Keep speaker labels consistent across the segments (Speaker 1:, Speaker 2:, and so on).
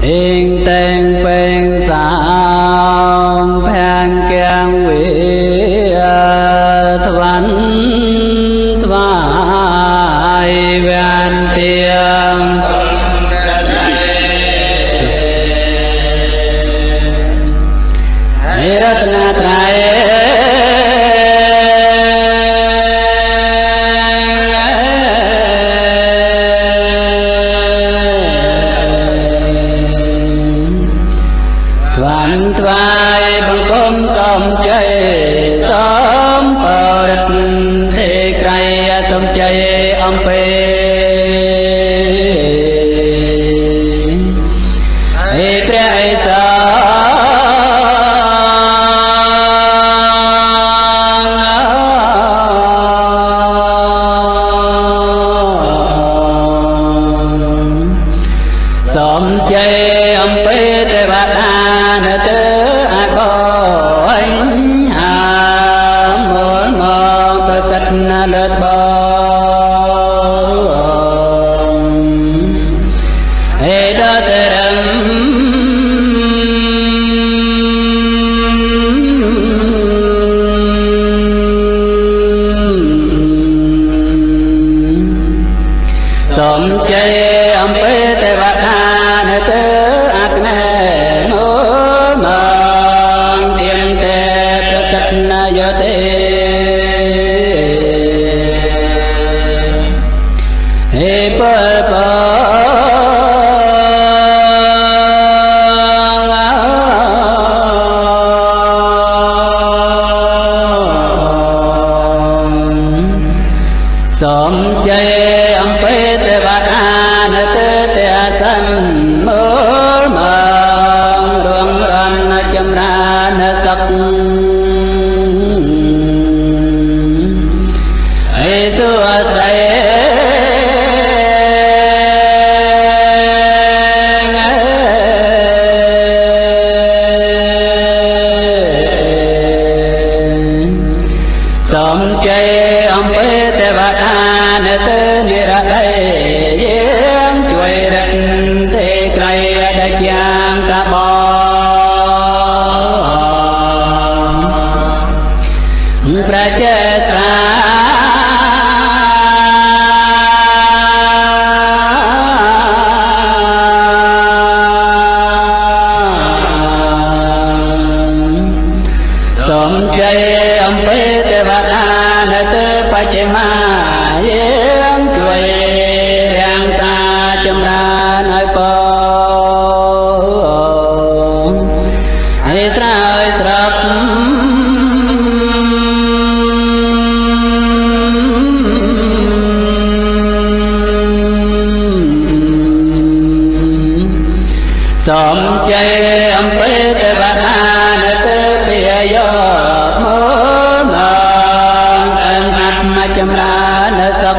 Speaker 1: yên tên bên sao phan kiang vị thoan thoai van tiền Ratna trai thoan thoai bằng cơm xóm chay xóm bờ đất thì cây xóm chay ông pe pre sa xóm chay ông pe te bát an te a có anh hà muốn mong cơ sắt lợt bò ê đó te đâm xóm chay ông pe te bát an te ác nè nối mang tiếng te prakat na yo te he par pa xóm chay ông pe te bát an te san mơ màng đường ran châm ran sắc ấy xưa say xóm chay ông pe te bát an te ni ra đây yếm chuối đất thế cây đã chang ta bò prachesa xóm chay ông pe te bát an te pachema yếm chuối rang sa châm ra nói po ai srap xóm chay ông pe te bát an te pia yo mơ màng anh ắt ma châm ra nó sắc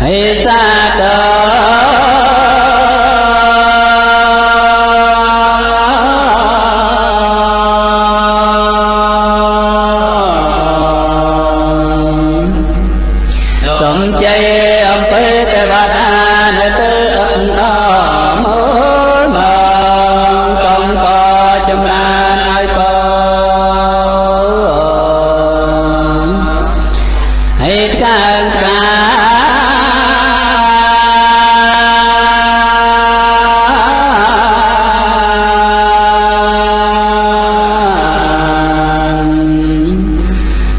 Speaker 1: hay xa tờ xóm chay ông pe te bát an te ấp to mơ màng không có châm ra nói po hay càng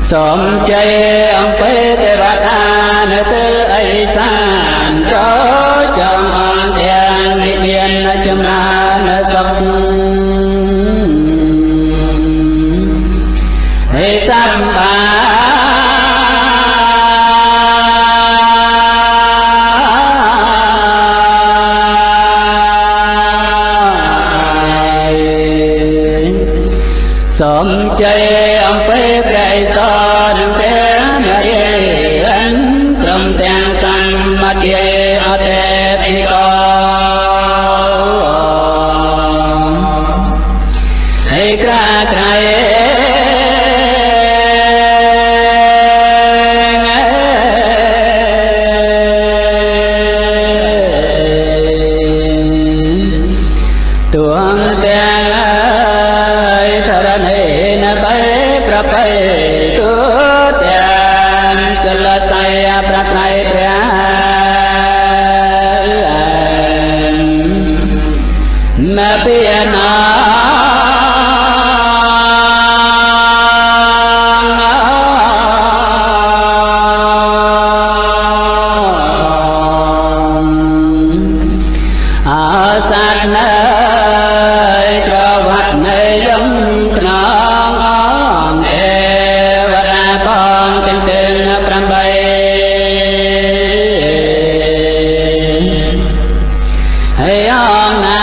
Speaker 1: xóm chay ông pe te bát an te ấy san cho chồng đèn đi biên châm ra nó sập hay sam ba xóm chay ông pe cây son pe nghe anh trầm tang sam ma tie ở thế đi co hay ca cài ពីណាសាទនៅច្រវត្តនៃយំខ្នងអងអេវតាផងទាំង8ហើយអងណា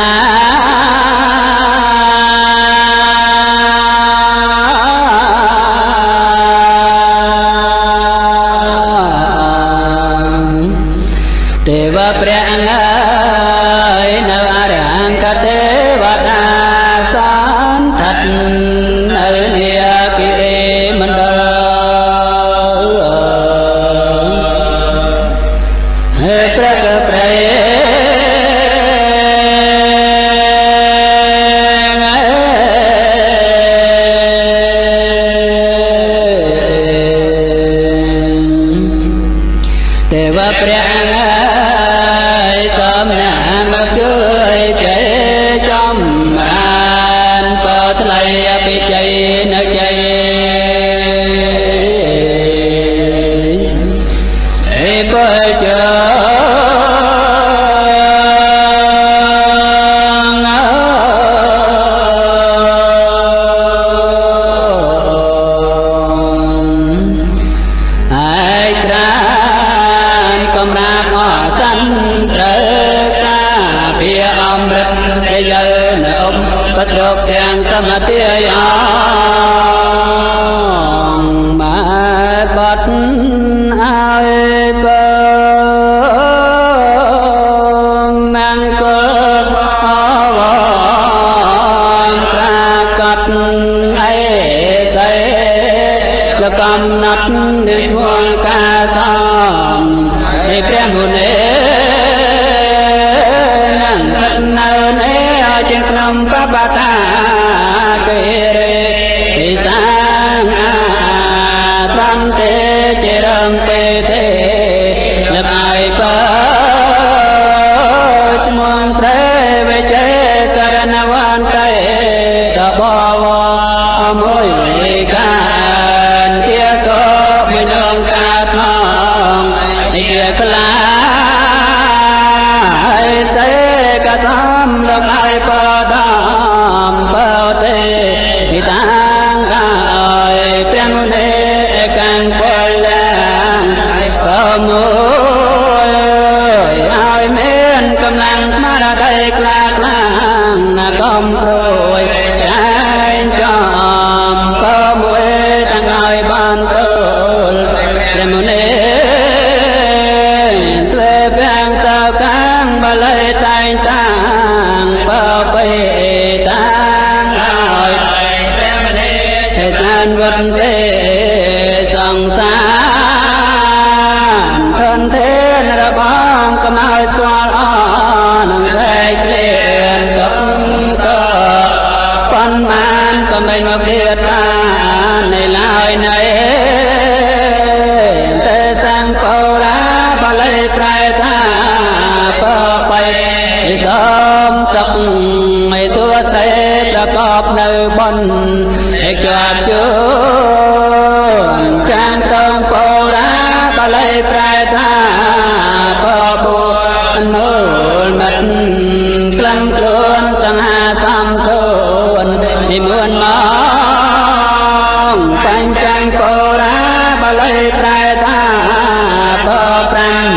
Speaker 1: ទេវព្រះទេវតាសន្ធិដ្ឋនៅនាគិរិមណ្ឌលហើយព្រះព្រៃទេវព្រះសំណាមកជួយចេចំរានបថ្លៃពីជ័យនៅជ័យអេបើជបត្រកទាំងសមតិយ៉ាងមកបាត់ឲ្យបើមង្គលអវប្រាកដអេសេលកំណត់និមលកាសំនៃព្រះមុនីនៅនេះជាក្នុងបបតាគេរិសាងត្រំទេជារំពេទេលំអាយបើឈ្មោះត្រេវិជេករណវន្តេតបវមួយវិការជាក៏មិនដងកាត់ផងជាក្លាលំអាយបដំបើទេតាងឲ្យព្រះមុនីកាំងពលឡើងក៏មួយឲ្យមានកម្លាំងស្មារតីខ្លាខ្លាំងណាកំព្រួយចាញ់ចំក៏មួយទាំងឲ្យបានពលព្រះមុនីទ្វេប្រាំងសៅកាំងបល័យតែងតាបេតាងឲ្យព្រះមនីចានវត្តទេសង្សារធនធានរបងកំឲ្យស្គាល់អនឹងតែក្លៀនទុកក៏ប៉ុន្មានក៏មិនមកទៀតបាននៅឡើយណែទេសង្ឃបរាបល័យប្រែថាបបៃសូមសុខមេទួសេប្រកបនៅបុណ្យឯកជាប់ជួនចានតងបរាបល័យប្រែថាបបួននូលមិត្តក្លំខ្លួនសង្ហាសំសូននិមន្តមកបញ្ចាំងបរាបល័យប្រែថាបប្រាំ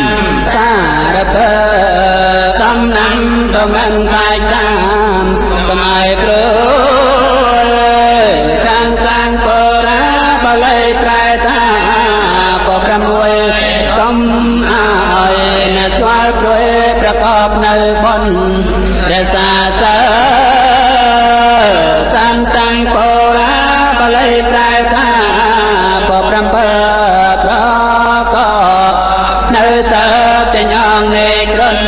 Speaker 1: សារពើដំណាំក៏មិនបាច់តាមកំអាយព្រោះខាងសាងបរាបល័យប្រែថាប6កុំឲ្យអ្នកស្គាល់ព្រួយប្រកបនៅបុណ្យរសាសើសានតាំងបរាបល័យប្រែថាប7ប្រកបនៅសើចេញអង្គនៃក្រុន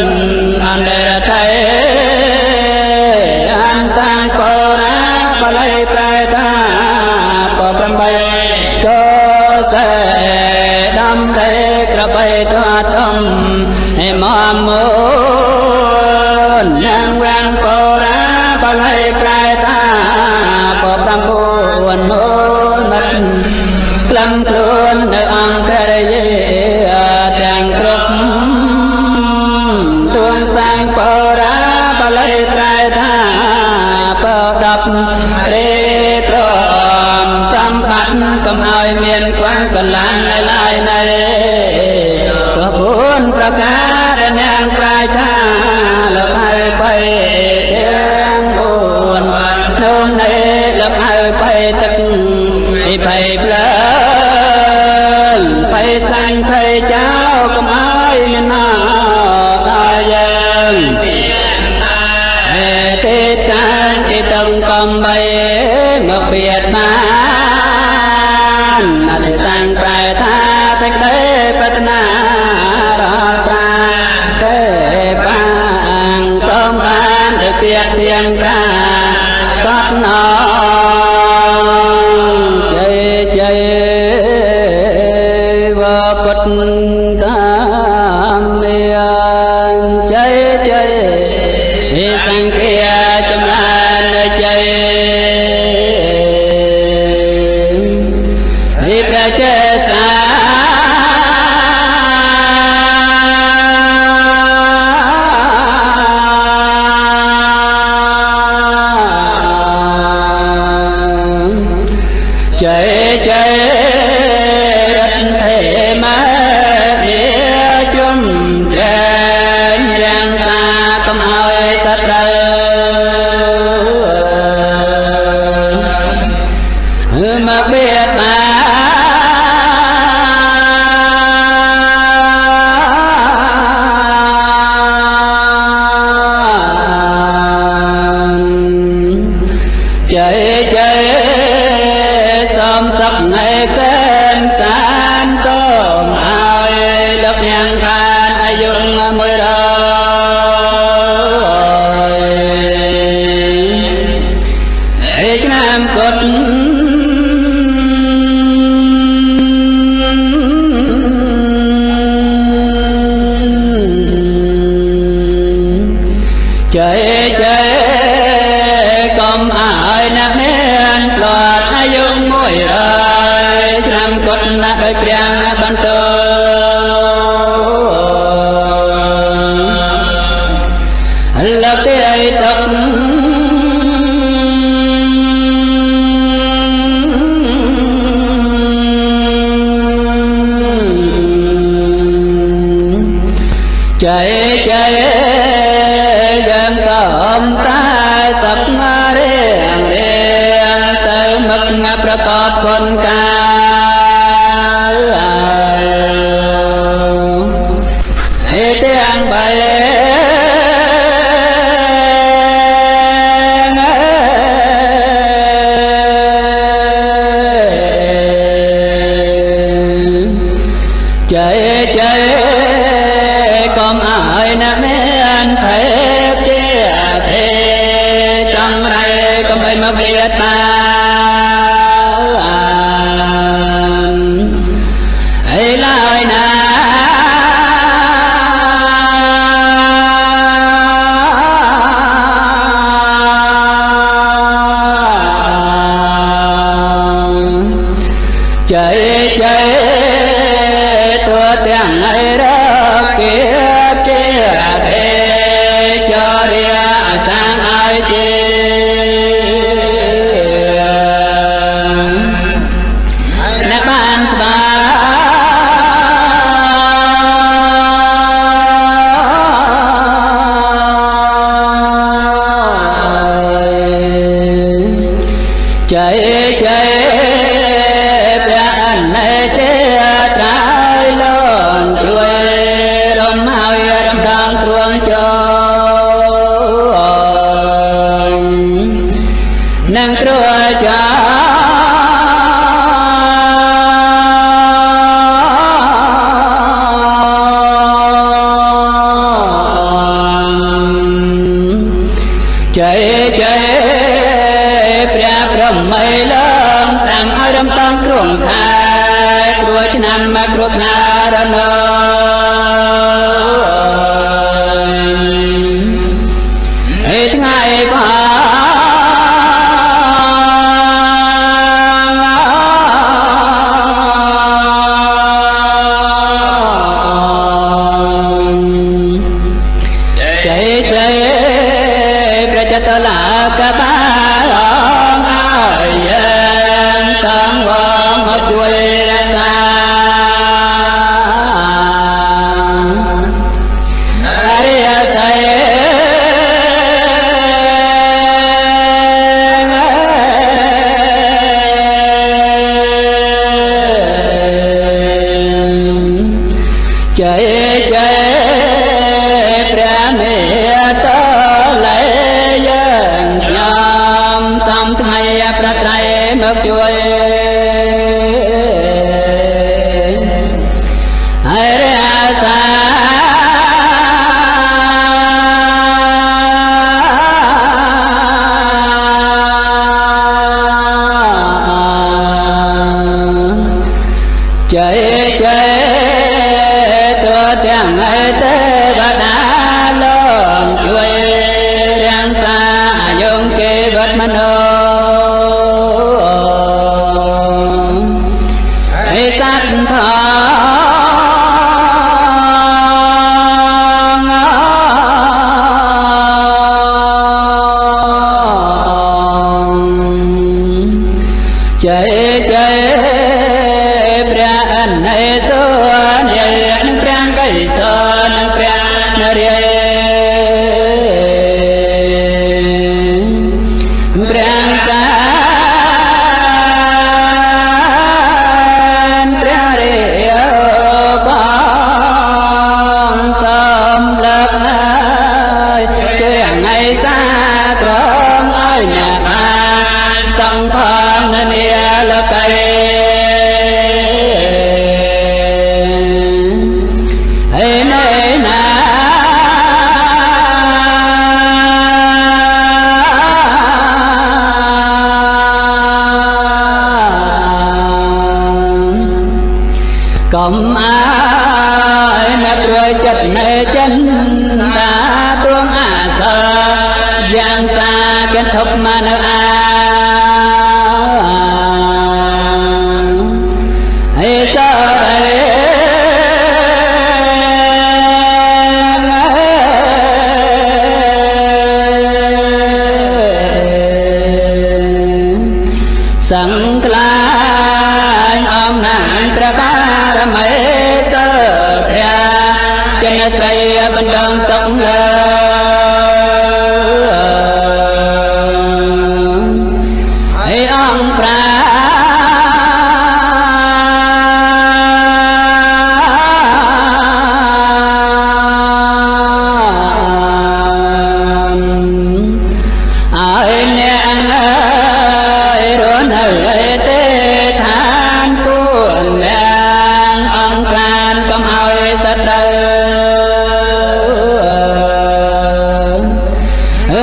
Speaker 1: អន្តរថៃអន្តងបរាបល័យប្រែថាប8ក៏សេដំរេក្របីធាតំហេមមូននាងវាំងបរាប ប់រៀបរំសម្បត្តិកុំឲ្យមានខ្វះកន្លងឡើយណាក៏ពួនប្រការនាងប្រាយថាលោកហើយបីទាំងពួនក្នុងនេះលោកហើយបីទឹកពីបីផ្លើបីស្លាញ់បីចោលកុំឲ្យមានណាដល់យើងទេកានទីតឹងកំបីមកបៀតបានអធិតាំងប្រែថាតែក្តីប្រាថ្នាដល់ប្រាទេបាងសូមបានទៅទៀងទៀងប្រាសតណជ័យជ័យវពុទ្ធតាមមានជ័យជ័យសង្ឃាចម្រើនជ័យព្រះចេសាចៃចៃរតន៍ទេមាមេជុំត្រែងយ៉ាងតាកុំឲ្យសត្រូវមកបៀតបានចៃចៃសូមសឹកនៃកិនសានសូមឲ្យលោកយ៉ាងខានអាយុ100ឆ្នាំគត់ចៃចៃកុំឲ្យណាស់មានផ្លាត់អាយុ100ឆ្នាំគត់ណាស់ដោយព្រះបន្ទោលោកទេអីទុកចៃចៃយើងសូមតែសពរៀងទៅមកប្រកបគុណការទាំងបីចៃចៃកុំឲ្យណាមានភ័យជាទេចង់រៃកុំឲ្យមកព្រាតបានអីឡើយណាចៃចៃតួទាំងឯរកៀជាទេចរិយាសាងឲ្យជាអ្នកបានស្បាចៃចៃព្រះអនេចេត្រាយលងជួយរំហើយរំដងទ្រង់ចូលនឹងគ្រួចាចៃចៃព្រះព្រំមេឡើងតាមឲ្យរំតងគ្រងខែគ្រួឆ្នាំមកគ្រួខ្នារណឯថ្ងៃចៃចៃប្រចតលាកបា ទេវតាលោកជួយរាំងសាយងគេវត្តមនោឯសត្វចៃចៃព្រះអនេសនាយព្រះកៃសនព្រះនរាព្រះកានព្រះរិយបងសំលឹកហើយជួយថ្ងៃសាត្រង់ឲ្យអ្នកបានសង្ឃនាលកៃហើយនៅណាកុំអើយអ្នកព្រួយចិត្តនៅចិនតាទួងអាសរយ៉ាងសាកិនធប់មកនៅអាសង្ក្លាញអំណាចព្រះបារមីសិលព្រះចិនត្រីបណ្ដងទុកលើហើយអង្គប្រាឲ្យអ្នក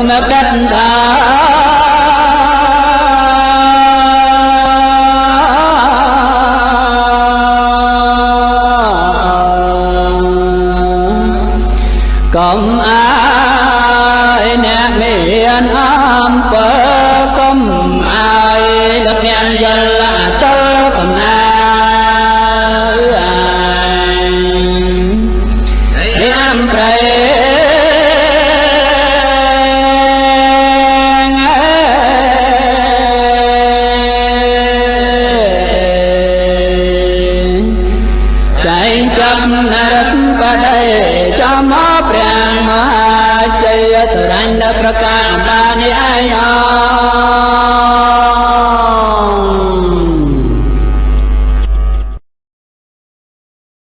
Speaker 1: មកកាត់តាកុំអើយអ្នកមានអំពើកុំអើយលោកអ្នកយល់អចលកំណាអំប្រែចាប់នរបដិចំមកព្រះមហាជ័យសរញ្ញប្រការបាននេះឯង